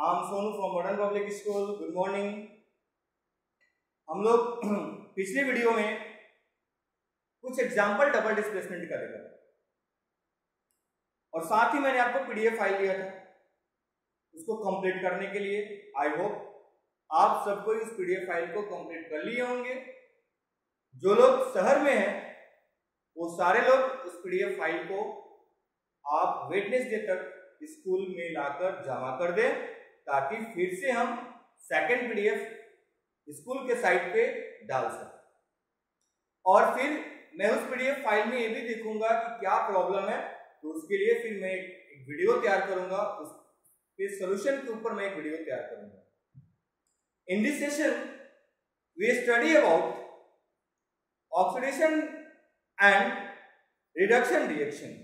I'm Sonu from Modern Public School. Good morning. हम लोग पिछली वीडियो में कुछ एग्जाम्पल डबल डिस्प्लेसमेंट का देखा था और साथ ही मैंने आपको पीडीएफ फाइल दिया था उसको कंप्लीट करने के लिए। आई होप आप सबको इस पीडीएफ फाइल को कंप्लीट कर लिए होंगे। जो लोग शहर में हैं वो सारे लोग उस पीडीएफ फाइल को आप वेडनेसडे तक स्कूल में लाकर जमा कर दें ताकि फिर से हम सेकंड पीडीएफ स्कूल के साइट पे डाल सकें। और फिर मैं उस पीडीएफ फाइल में ये भी देखूंगा कि क्या प्रॉब्लम है, तो उसके लिए फिर मैं एक वीडियो तैयार करूंगा, उसके सॉल्यूशन के ऊपर मैं एक वीडियो तैयार करूंगा। In this session we study about oxidation and reduction reaction.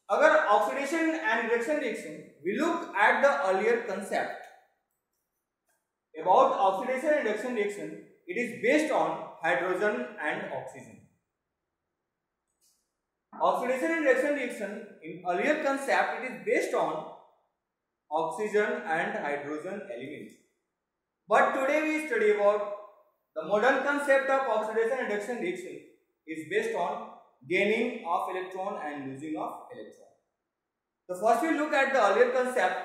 अगर oxidation and reduction reaction, we look at the earlier concept about oxidation and reduction reaction. It is based on hydrogen and oxygen. Oxidation and reduction reaction in earlier concept, it is based on oxygen and hydrogen elements. But today we study about the modern concept of oxidation and reduction reaction is based on gaining of electron and losing of electron. So first we look at the earlier concept.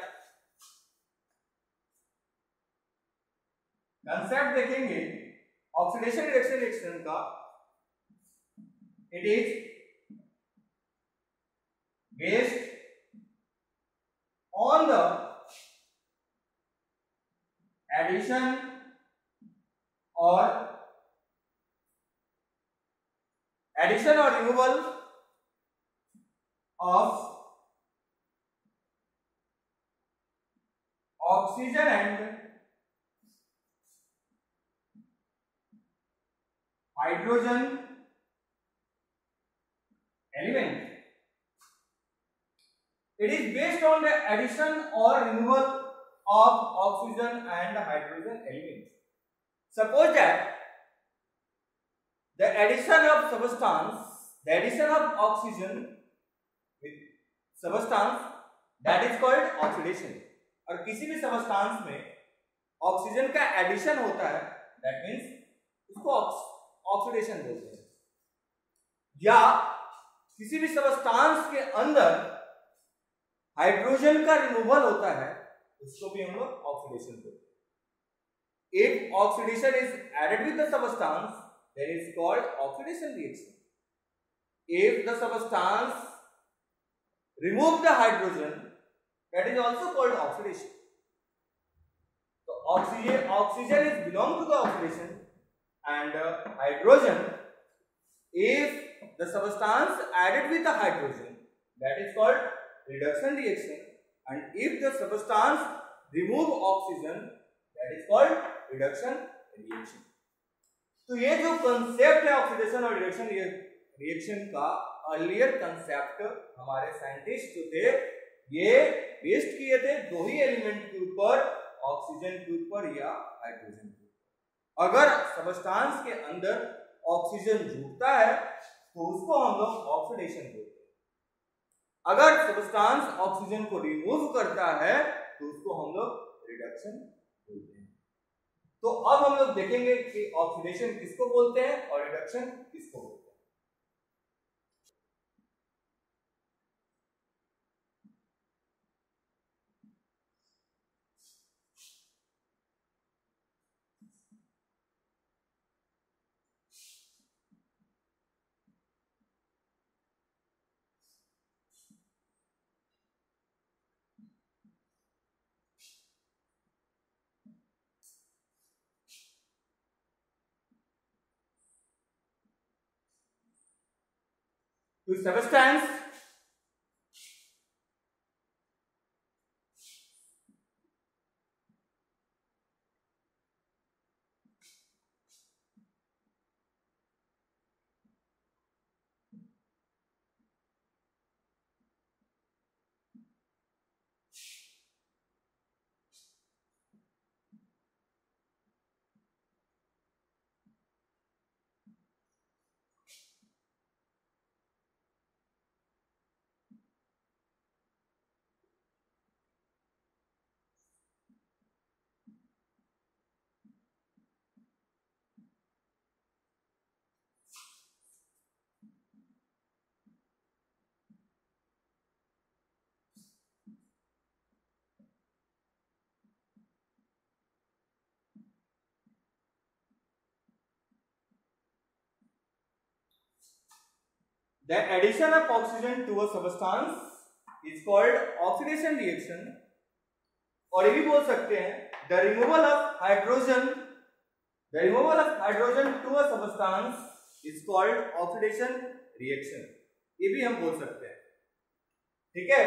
Concept देखेंगे oxidation reduction reaction का। It is based on the addition or removal of oxygen and hydrogen element. It is based on the addition or removal of oxygen and hydrogen elements. Suppose that the addition of substance, the addition of oxygen with substance, that is called oxidation. और किसी भी substance में oxygen का addition होता है, that means उसको oxidation बोलते हैं। या किसी भी सबस्टांस के अंदर हाइड्रोजन का रिमूवल होता है, उसको भी हम लोग ऑक्सीडेशन बोलते हैं। If oxidation is added with the substance, then is called oxidation reaction. If the substance remove the hydrogen, that is also called oxidation. So oxygen is belong to the oxidation, and hydrogen, if the substance added with the hydrogen, that is called reduction reaction, and if the substance remove oxygen, that is called reduction reaction. तो ये जो concept है oxidation और reduction reaction का, earlier concept हमारे scientist जो थे ये बेस्ड किए थे दो ही एलिमेंट के ऊपर, ऑक्सीजन के ऊपर या हाइड्रोजन के ऊपर। अगर सबस्टांस के अंदर ऑक्सीजन जुड़ता है तो उसको हम लोग ऑक्सीडेशन बोलते हैं। अगर सबस्टांस ऑक्सीजन को रिमूव करता है तो उसको हम लोग रिडक्शन बोलते हैं। तो अब हम लोग देखेंगे कि ऑक्सीडेशन किसको बोलते हैं और रिडक्शन किसको बोलते हैं। To substance The addition of oxygen to a substance is called oxidation reaction. और ये भी बोल सकते हैं the removal of hydrogen to a substance is called oxidation reaction. ये भी हम बोल सकते हैं, ठीक है.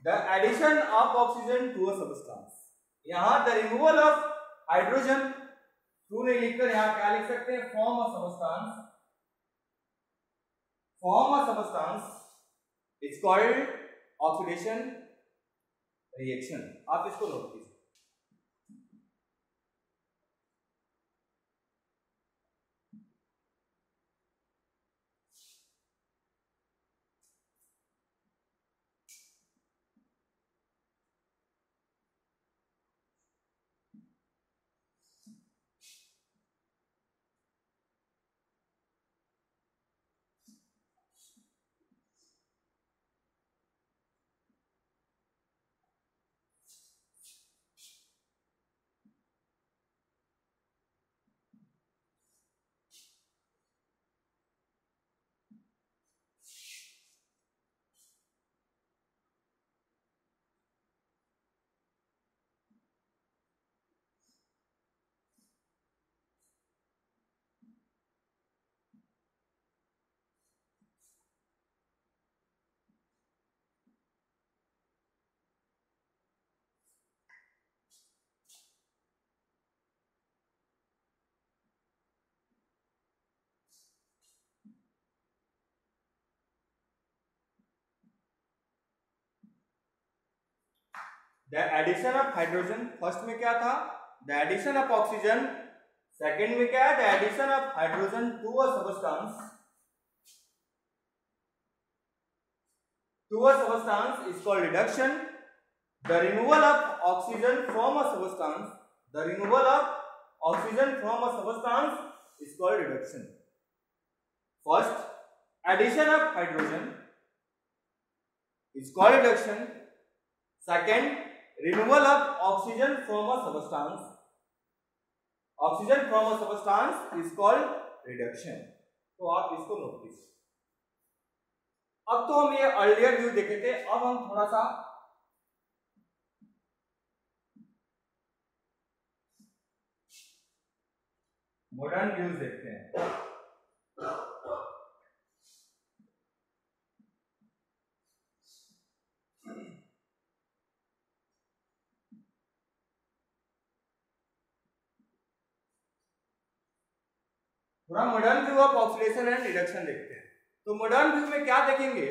The addition of oxygen to a substance, यहाँ the removal of hydrogen टू नहीं लिखकर यहाँ क्या लिख सकते हैं, form a substance is called oxidation reaction. आप इसको नोट कीजिए. The addition of hydrogen, first में क्या था, the addition of oxygen, second में क्या है, the addition of hydrogen to a substance is called reduction. The removal of oxygen from a substance is called reduction. First, addition of hydrogen is called reduction. Second, removal of oxygen from a substance is called reduction. तो आप इसको note कीजिए. अब तो हम ये earlier view देखे थे, अब हम थोड़ा सा मॉडर्न व्यूज देखते हैं. थोड़ा modern view of oxidation and reduction देखते हैं. तो मॉडर्न व्यू में क्या देखेंगे,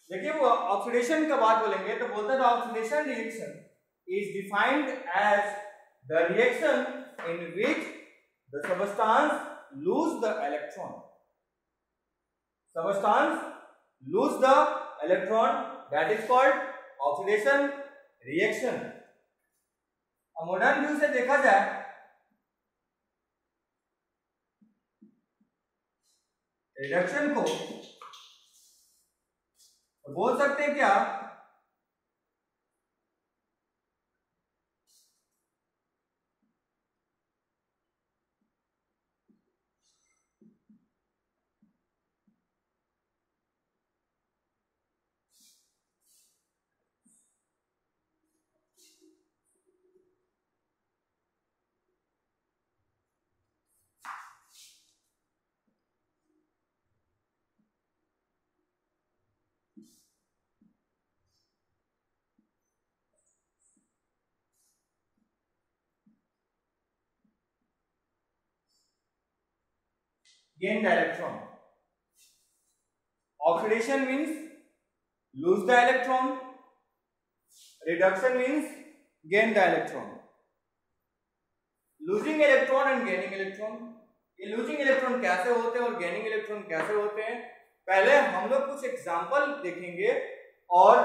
देखिए वो ऑक्सीडेशन का बात बोलेंगे तो बोलते हैं oxidation reaction is defined as the reaction in which the substance lose the electron that is called oxidation reaction. Modern view से देखा जाए रिडक्शन को बोल सकते हैं क्या, gain the electron. Oxidation means lose the electron, reduction means gain the electron. Losing electron and gaining electron, ये losing electron कैसे होते हैं और गेनिंग इलेक्ट्रॉन कैसे होते हैं, पहले हम लोग कुछ एग्जांपल देखेंगे और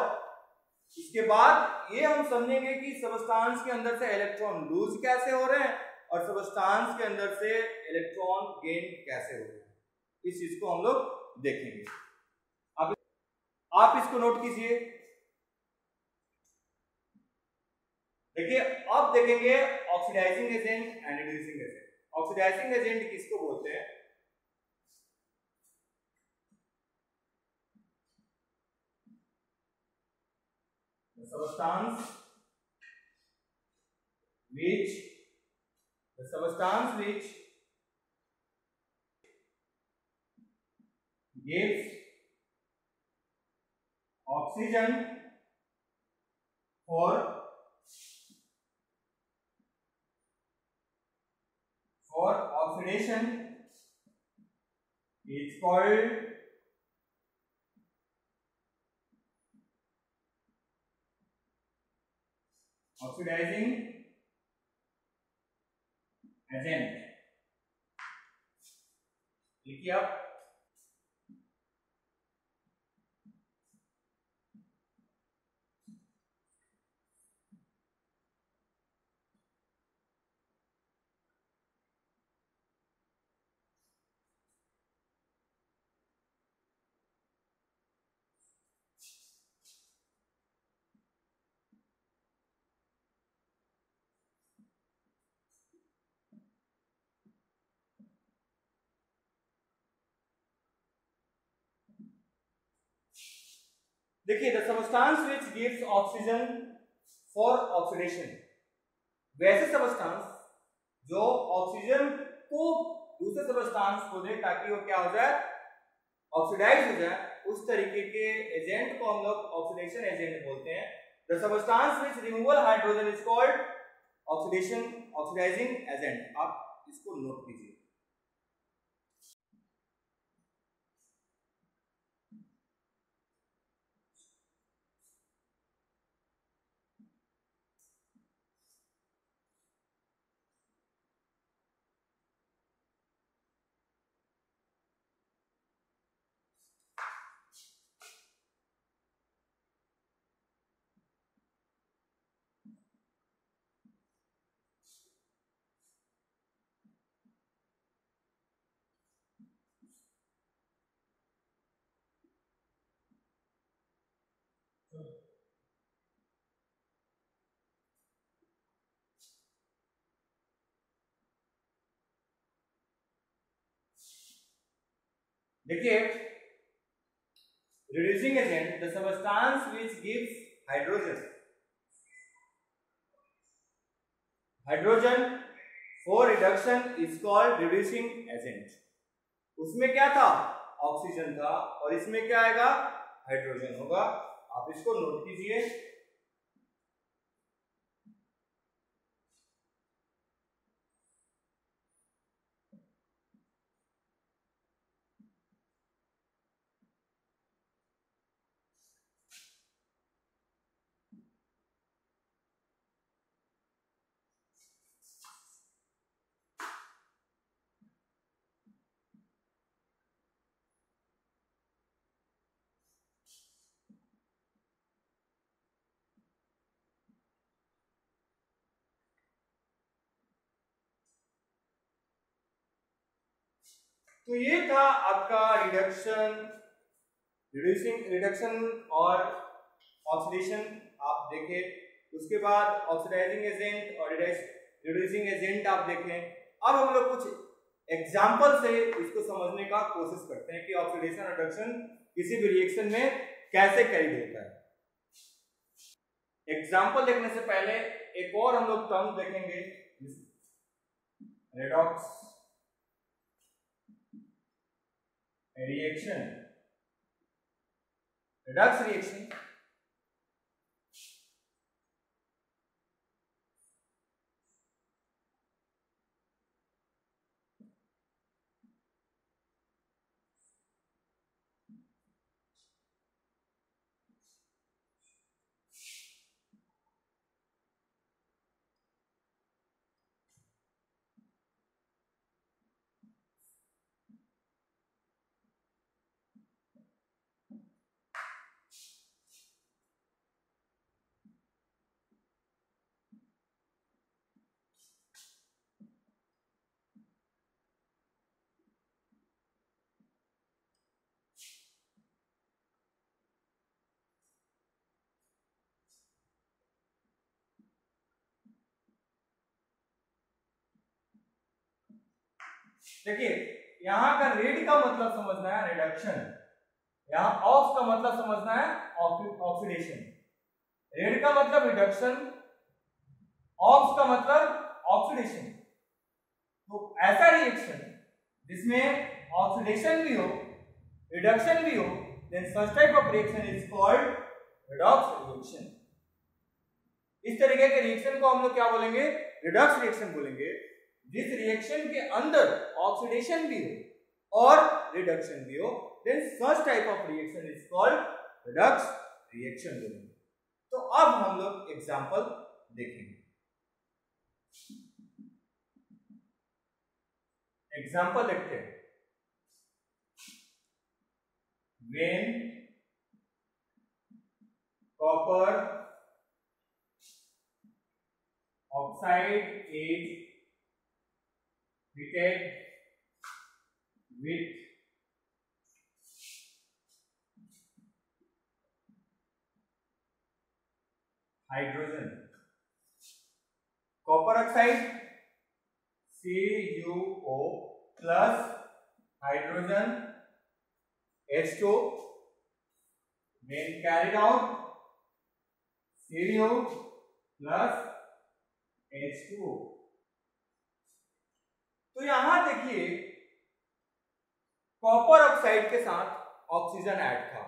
इसके बाद ये हम समझेंगे कि सबस्टांस के अंदर से इलेक्ट्रॉन लूज कैसे हो रहे हैं और सबस्टांस के अंदर से इलेक्ट्रॉन गेन कैसे हो रहे हैं, इस चीज को हम लोग देखेंगे। आप इसको नोट कीजिए। देखिए अब देखेंगे oxidising agent and reducing agent. Oxidising agent किसको बोलते हैं? substance which gives oxygen for oxidation is called oxidizing agent। लिखिए आप। देखिए the substance which gives oxygen for oxidation, वैसे सबस्टांस जो ऑक्सीजन को दूसरे सबस्टांस को दे ताकि वो क्या हो जाए, ऑक्सीडाइज हो जाए, उस तरीके के एजेंट को हम लोग ऑक्सीडेशन एजेंट बोलते हैं। The substance which removal hydrogen is called oxidising agent. आप इसको नोट कीजिए। देखिए reducing agent the substance which gives hydrogen for reduction is called reducing agent. उसमें क्या था, ऑक्सीजन था, और इसमें क्या आएगा, हाइड्रोजन होगा। आप इसको नोट कीजिए। तो ये था आपका रिडक्शन और ऑक्सीडेशन आप देखें। उसके बाद ऑक्सीडाइजिंग एजेंट और रिड्यूसिंग एजेंट आप देखें। अब हम लोग कुछ एग्जांपल से इसको समझने का कोशिश करते हैं कि ऑक्सीडेशन और रिडक्शन किसी भी रिएक्शन में कैसे कैरी होता है। एग्जांपल देखने से पहले एक और हम लोग टर्म देखेंगे, रेडॉक्स रिएक्शन, रेडॉक्स रिएक्शन। देखिए यहाँ का रेड का मतलब समझना है रिडक्शन, यहाँ ऑक्स का मतलब समझना है ऑक्सीडेशन। रेड का मतलब रिडक्शन, ऑक्स का मतलब ऑक्सीडेशन। तो ऐसा रिएक्शन जिसमें ऑक्सीडेशन भी हो, रिडक्शन भी हो, then such type of reaction is called redox reaction। इस तरीके के रिएक्शन को हम लोग क्या बोलेंगे? रिडक्स रिएक्शन बोलेंगे। जिस रिएक्शन के अंदर ऑक्सीडेशन भी हो और रिडक्शन भी हो, then such type of reaction is called redox reaction बोलेंगे। तो अब हम लोग एग्जांपल देखेंगे। एग्जांपल देखते हैं। When copper oxide is heated with hydrogen, copper oxide CuO plus hydrogen H2 when carried out Cu plus H2O। तो यहां देखिए कॉपर ऑक्साइड के साथ ऑक्सीजन ऐड था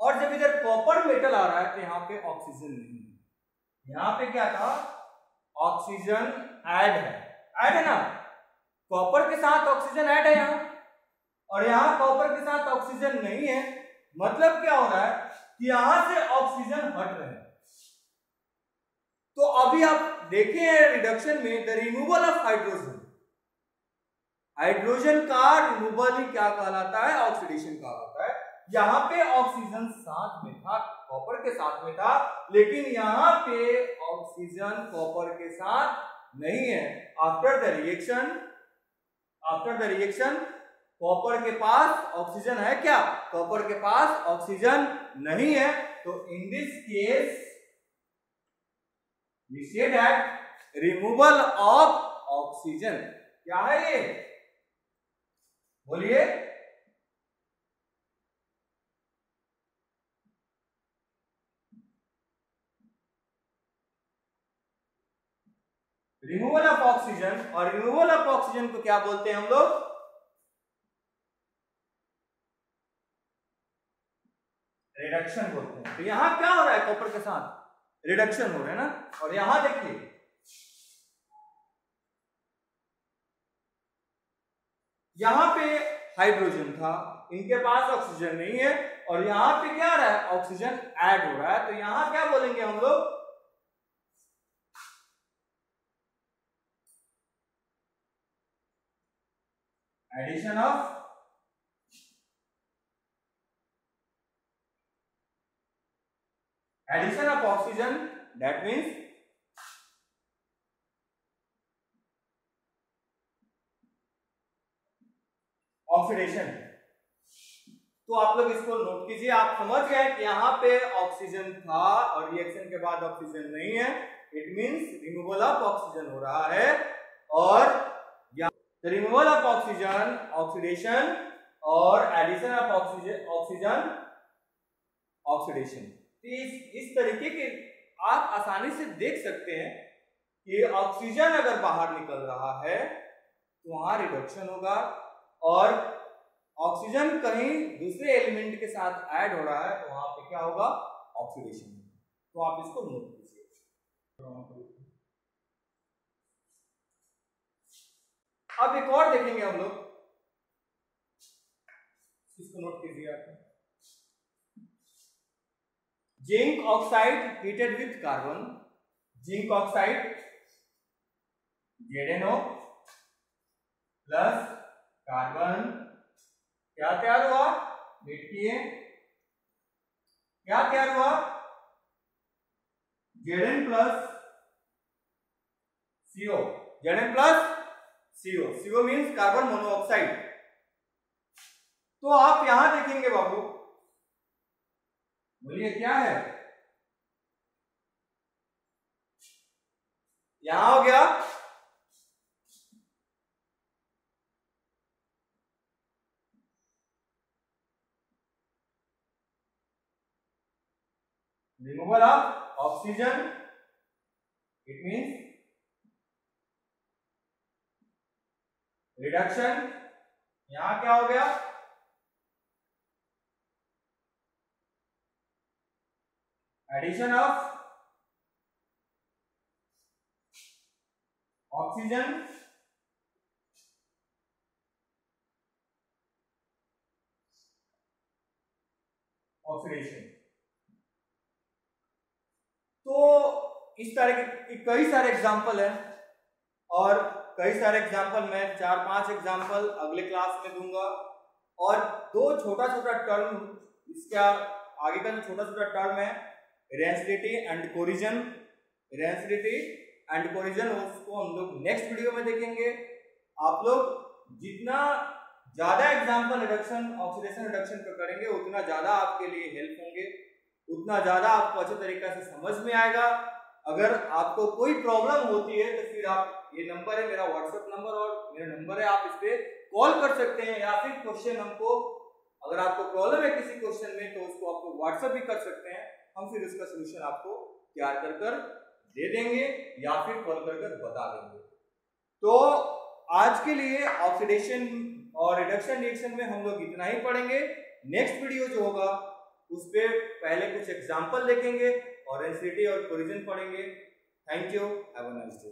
और जब इधर कॉपर मेटल आ रहा है तो यहाँ पे ऑक्सीजन नहीं है। यहाँ पे क्या था? ऑक्सीजन ऐड है ना, कॉपर के साथ ऑक्सीजन ऐड है यहाँ, और यहाँ कॉपर के साथ ऑक्सीजन नहीं है। मतलब क्या हो रहा है कि यहां से ऑक्सीजन हट रहे हैं। तो अभी आप देखें रिडक्शन में the removal of hydrogen, hydrogen का रिमूवल ही क्या कहलाता है? ऑक्सीडेशन कहलाता है। यहाँ पे ऑक्सीजन साथ में था, कॉपर के साथ में था, लेकिन यहाँ पे ऑक्सीजन कॉपर के साथ नहीं है। आफ्टर द रिएक्शन कॉपर के पास ऑक्सीजन है क्या? कॉपर के पास ऑक्सीजन नहीं है। तो in this case we say that removal of oxygen क्या है ये? बोलिए। रिमूवल ऑफ ऑक्सीजन, और रिमूवल ऑफ ऑक्सीजन को क्या बोलते हैं हम लोग? रिडक्शन बोलते हैं। तो यहां क्या हो रहा है? कॉपर के साथ रिडक्शन हो रहा है ना। और यहां देखिए यहां पे हाइड्रोजन था, इनके पास ऑक्सीजन नहीं है, और यहां पे क्या आ रहा है? ऑक्सीजन ऐड हो रहा है। तो यहां क्या बोलेंगे हम लोग? Addition of oxygen, that means oxidation. तो आप लोग इसको नोट कीजिए। आप समझ गए कि यहाँ पे ऑक्सीजन था और रिएक्शन के बाद ऑक्सीजन नहीं है, it means removal of oxygen हो रहा है। और रिमूवल ऑफ ऑक्सीजन ऑक्सीडेशन, और एडिशन ऑफ ऑक्सीजन ऑक्सीडेशन। इस तरीके के आप आसानी से देख सकते हैं कि ऑक्सीजन अगर बाहर निकल रहा है तो वहां रिडक्शन होगा, और ऑक्सीजन कहीं दूसरे एलिमेंट के साथ ऐड हो रहा है तो वहां पे क्या होगा? ऑक्सीडेशन। तो आप इसको नोट कीजिए। अब एक और देखेंगे हम लोग, इसको नोट कीजिए आप। Zinc oxide heated with carbon, zinc oxide ZnO plus carbon क्या तैयार हुआ? देखिए क्या तैयार हुआ? Zn plus CO, Zn plus CO, CO means carbon monoxide. तो आप यहां देखेंगे बाबू, बोलिए क्या है? यहां हो गया removal of oxygen, it means reduction. यहां क्या हो गया, एडिशन ऑफ ऑक्सीजन, ऑक्सीडेशन। तो इस तरह के कई सारे एग्जाम्पल हैं और कई सारे एग्जाम्पल मैं 4-5 एग्जाम्पल अगले क्लास में दूंगा। और दो छोटा छोटा टर्म, इसका आगे का जो छोटा छोटा टर्म है rancidity and corrosion, rancidity and corrosion, उसको हम लोग नेक्स्ट वीडियो में देखेंगे। आप लोग जितना ज्यादा एग्जाम्पल रिडक्शन ऑक्सीडेशन रिडक्शन पर करेंगे उतना ज्यादा आपके लिए हेल्प होंगे, उतना ज्यादा आपको अच्छे तरीके से समझ में आएगा। अगर आपको कोई प्रॉब्लम होती है तो फिर आप, ये नंबर है मेरा व्हाट्सएप नंबर और मेरा नंबर है, आप इस पे कॉल कर सकते हैं, या फिर क्वेश्चन हमको, अगर आपको प्रॉब्लम है किसी क्वेश्चन में तो उसको आपको व्हाट्सएप भी कर सकते हैं, हम फिर उसका सोल्यूशन आपको तैयार कर कर दे देंगे या फिर कॉल कर कर बता देंगे। तो आज के लिए ऑक्सीडेशन और रिडक्शन रिएक्शन में हम लोग इतना ही पढ़ेंगे। नेक्स्ट वीडियो जो होगा उस पे पहले कुछ एग्जाम्पल देखेंगे और रेंसिडिटी और कोरिजन पढ़ेंगे। Thank you, have a nice day.